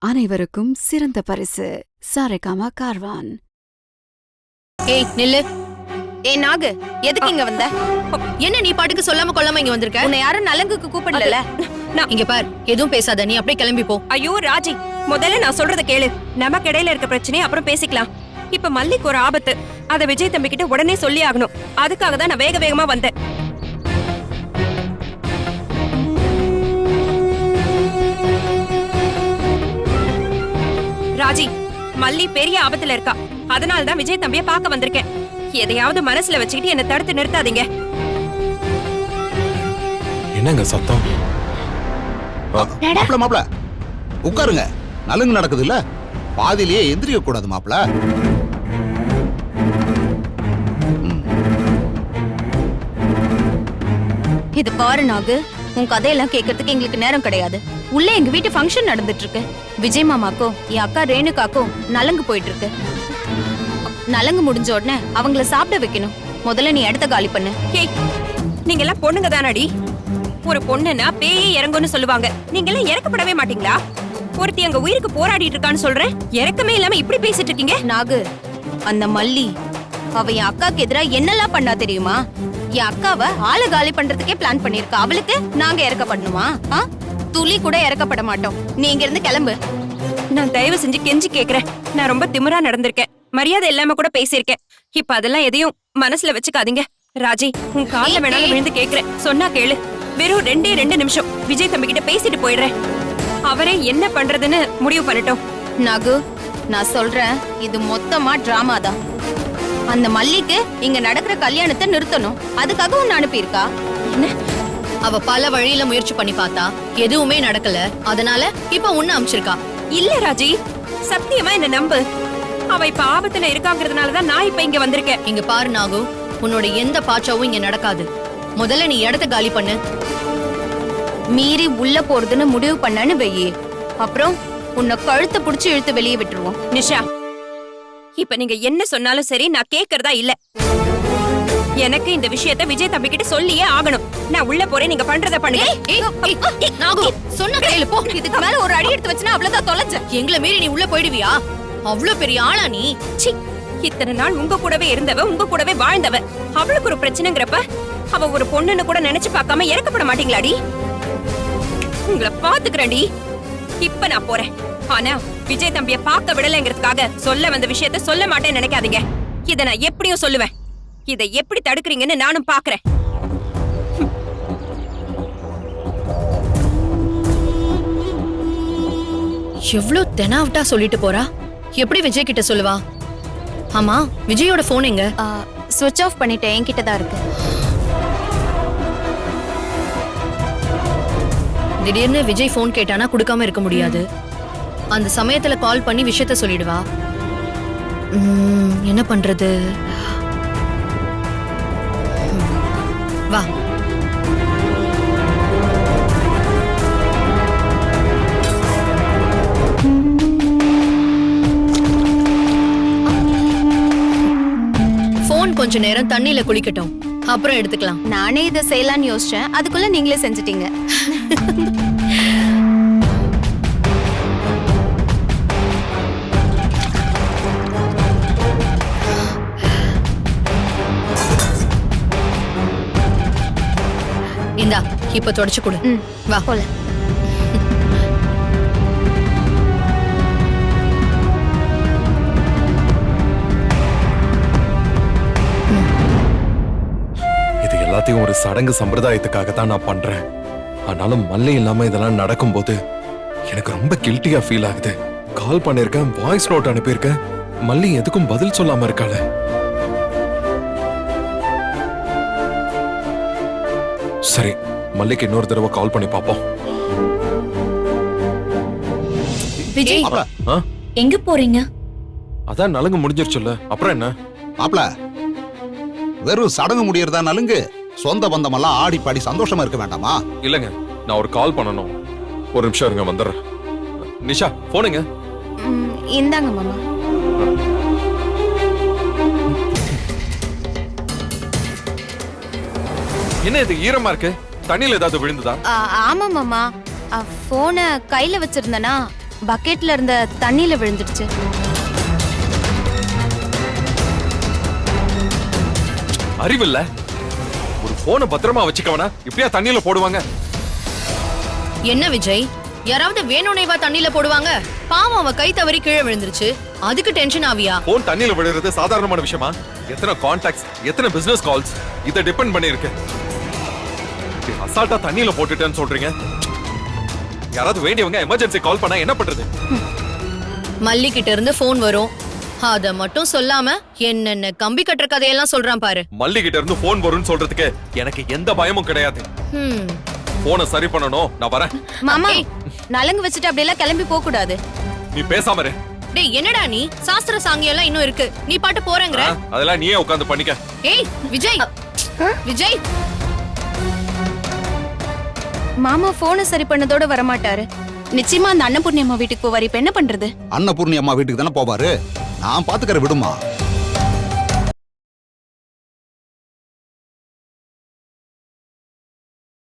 அனைவருக்கும் சிறந்த பரிசு சாரேகாமா கார்வான். ஏய் நில்லு. ஏய் நாகு, எதுக்கு இங்க வந்த? என்ன நீ பாட்டுக்கு சொல்லாம கொள்ளாம இங்க வந்திருக்க? உன்னை யாரும் நலங்குக்கு கூப்பிடல. இங்க பார், எதுவும் பேசாத, நீ அப்படியே கிளம்பி போ. ஐயோ ராஜி, முதல்ல நான் சொல்றத கேளு. நமக்கு இடையில இருக்க பிரச்சனை அப்புறம் பேசிக்கலாம். இப்ப மல்லிக்கு ஒரு ஆபத்து, அத விஜய் தம்பி கிட்ட உடனே சொல்லி ஆகணும். அதுக்காக தான் நான் வேக வேகமா வந்தேன். ராஜி, மல்லி பெரிய ஆபத்துல இருக்கா. அதனால தான் விஜய் தம்பிய பார்க்க வந்திருக்கேன். எதையாவது மனசுல வச்சுக்கிட்டு என்ன தடுத்து நிறுத்தாதீங்க. என்னங்க சத்தம்? மாப்ள மாப்ள உட்காருங்க. நலுங்கு நடக்குது இல்ல, பாதியிலேயே எந்திரிக்க கூடாது மாப்ள. இது பாரு நாகு, உன் கதையெல்லாம் கேட்கறதுக்கு எங்களுக்கு நேரம் கிடையாது. உள்ள எங்க வீட்டு ஃபங்க்ஷன் நடந்துட்டு இருக்கு. விஜய் மாமாக்கும் என் அக்கா ரேணுகாக்கும் நலங்கு போயிட்டு இருக்கு. நலங்கு முடிஞ்ச உடனே அவங்கள சாப்பிட வைக்கணும். முதல்ல நீ இடத்த காலி பண்ணு. ஏய், நீங்க எல்லாம் பொண்ணுங்க தானடி? ஒரு பொண்ணுன்னா பேயே இறங்கும்னு சொல்லுவாங்க. நீங்க எல்லாம் இறக்கப்படவே மாட்டீங்களா? ஒருத்தி எங்க உயிருக்கு போராடிட்டு இருக்கான்னு சொல்றேன், இறக்கமே இல்லாம இப்படி பேசிட்டு இருக்கீங்க. நாகு, அந்த மல்லி அவ என் அக்காக்கு எதிரா என்னெல்லாம் பண்ணா தெரியுமா? என் அக்காவை ஆளை காலி பண்றதுக்கே பிளான் பண்ணிருக்கா. அவளுக்கு நாங்க இறக்கப்படணுமா? துளி கூட இறக்கப்பட மாட்டோம். நீ இங்க இருந்து கிளம்பு. நான் தயவு செஞ்சு கெஞ்சி கேக்குறேன். நான் ரொம்ப திமிரா நடந்திருக்கேன், மரியாதை இல்லாம கூட பேசியிருக்கேன். இப்ப அதெல்லாம் எதையும் மனசுல வச்சுக்காதீங்க. ராஜி, உன் கால்ல வேணாலும் விழுந்து கேக்குறேன், சொன்னா கேளு. வெறும் 2 நிமிஷம் விஜய் தம்பி கிட்ட பேசிட்டு போயிடுறேன். அவரே என்ன பண்றதுன்னு முடிவு பண்ணட்டும். நாகு, நான் சொல்றேன், இது மொத்தமா டிராமா தான். அந்த மல்லிக்கு இங்க நடக்கிற கல்யாணத்தை நிறுத்தணும். அதுக்காக உன்னை அனுப்பியிருக்கா. என்ன? அவ பல வழியில முயற்சி பண்ணி பார்த்தா எதுவுமே நடக்கல. அதனால இப்ப உன்னை அனுப்பிச்சிருக்கா. இல்ல ராஜி, சத்தியமா என்ன நம்பு. அவ இப்ப ஆபத்துல இருக்காங்கிறதுனாலதான் நான் இப்ப இங்க வந்திருக்கேன். இங்க பாரு நாகு, உன்னோட எந்த பாச்சாவும் இங்க நடக்காது. முதல்ல நீ இடத்த காலி பண்ணு. மீறி உள்ள போறதுன்னு முடிவு பண்ணனு வெயி, அப்புறம் உன்னை கழுத்தை புடிச்சு இழுத்து வெளியே விட்டுருவோம். நிஷா, இப்ப நீங்க என்ன சொன்னாலும் சரி, நான் கேக்குறதா இல்ல. எனக்கு இந்த விஷயத்த விஜய் தம்பி கிட்ட சொல்லியே ஆகணும். நான் உள்ள போறேன், நீங்க பண்றத பண்ணுங்க. நாகு, சொன்ன கேளு போ. இதுக்கு மேல ஒரு அடி எடுத்து வச்சனா அவ்வளவுதான் தொலைஞ்ச. எங்களை மீறி நீ உள்ள போயிடுவியா? அவ்ளோ பெரிய ஆளா நீ? சி, இத்தனை நாள் உங்க கூடவே இருந்தவ, உங்க கூடவே வாழ்ந்தவ. அவளுக்கு ஒரு பிரச்சனைங்கிறப்ப அவ ஒரு பொண்ணுன்னு கூட நினைச்சு பார்க்காம இறக்கப்பட மாட்டீங்களாடி? உங்களை பாத்துக்கிறேன்டி. இப்ப நான் போறேன். ஆனா விஜய் தம்பிய பார்க்க விடலைங்கிறதுக்காக சொல்ல வந்த விஷயத்த சொல்ல மாட்டேன்னு நினைக்காதீங்க. இத நான் எப்படியும் சொல்லுவேன். இதை எப்படி தடுக்கிறீங்கன்னு நானும் பாக்குறேன். எவ்ளோ தெனாவட்டா சொல்லிட்டு போறா. எப்படி விஜய் கிட்ட சொல்லுவா? ஆமா, விஜயோட போன் எங்க? ஸ்விட்ச் ஆஃப் பண்ணிட்டேன், என்கிட்ட தான் இருக்கு. திடீர்னு விஜய் போன் கேட்டானா கொடுக்காம இருக்க முடியாது. அந்த சமயத்துல கால் பண்ணி விஷயத்த சொல்லிடுவா. என்ன பண்றது? வா. போன் கொஞ்ச நேரம் தண்ணியில குளிக்கட்டும், அப்புறம் எடுத்துக்கலாம். நானே இதை செய்யலான்னு யோசிச்சேன், அதுக்குள்ள நீங்களே செஞ்சிட்டீங்க. இந்தா, இப்ப தொடச்சு கொடு. வா போல. எல்லாத்தையும் ஒரு சடங்கு சம்பிரதாயத்துக்காக தான் நான் பண்றேன். ஆனாலும் மல்லி இல்லாம இதெல்லாம் நடக்கும்போது எனக்கு ரொம்ப கில்ட்டியா ஃபீல் ஆகுது. கால் பண்ணிருக்கேன், வாய்ஸ் நோட் அனுப்பியிருக்கேன், மல்லி எதுக்கும் பதில் சொல்லாம இருக்காள. சரி, மல்லிக்கு இன்னொரு தடவை கால் பண்ணி பாப்போம். விஜய், எங்க போறீங்க? அதான் நலங்கு முடிஞ்சிருச்சுல்ல, அப்புறம் என்ன? மாப்ள, வெறும் சடங்கு முடியறதா நலுங்கு? சொந்த பந்தமெல்லாம் ஆடி பாடி சந்தோஷமா இருக்க வேண்டாமா? இல்லங்க, நான் ஒரு கால் பண்ணணும். ஒரு நிமிஷம் இருங்க, வந்துடுறேன். நிஷா, போனுங்க. இந்தாங்க மாமா. என்ன இது ஈரமா இருக்கு? தண்ணியில ஏதாவது விழுந்ததா? ஆமா மாமா, போனை கையில வச்சிருந்தனா பக்கெட்ல இருந்த தண்ணியில விழுந்துடுச்சு. அறிவில்ல, ஒரு போனை பத்திரமா வச்சுக்கவனா இப்படியா தண்ணியில போடுவாங்க? என்ன விஜய், யாராவது வேணும்னேவா தண்ணியில போடுவாங்க? பாவம், அவ கை தவறி கீழே விழுந்துருச்சு, அதுக்கு டென்ஷன் ஆவியா? போன் தண்ணியில விழுறது சாதாரணமான விஷயமா? எத்தனை கான்டாக்ட்ஸ், எத்தனை பிசினஸ் கால்ஸ் இத டிபெண்ட் பண்ணி இருக்கு. அசால்ட்டா தண்ணியில போட்டுட்டேன்னு சொல்றீங்க. யாராவது வேண்டியவங்க எமர்ஜென்சி கால் பண்ணா என்ன பண்றது? மல்லி கிட்ட இருந்து போன் வரும், அத மட்டும் சொல்லாம என்னென்ன கம்பி கட்டுற கதையெல்லாம் சொல்றான் பாரு. மல்லி கிட்ட இருந்து போன் வரும்னு சொல்றதுக்கு எனக்கு எந்த பயமும் கிடையாது. ஹம். போனை சரி பண்ணணும், நான் வரேன். மாமா, நலங்கு வச்சுட்டு அப்படியெல்லாம் கிளம்பி போக கூடாது. நீ பேசாம இரு. டேய், என்னடா நீ, சாஸ்திர சாங்கியம் எல்லாம் இன்னும் இருக்கு, நீ பாட்டு போறேங்கற? அதெல்லாம் நீயே உட்கார்ந்து பண்ணிக்க. ஏய் விஜய், விஜய், மாமா போனை சரி பண்ணதோட வரமாட்டாரு. நிச்சயமா அந்த அன்னபூர்ணி அம்மா வீட்டுக்கு போவாரு. இப்ப என்ன பண்றது? அன்னபூர்ணி அம்மா வீட்டுக்கு தானே போவாரு, நான் பாத்துக்கற, விடுமா.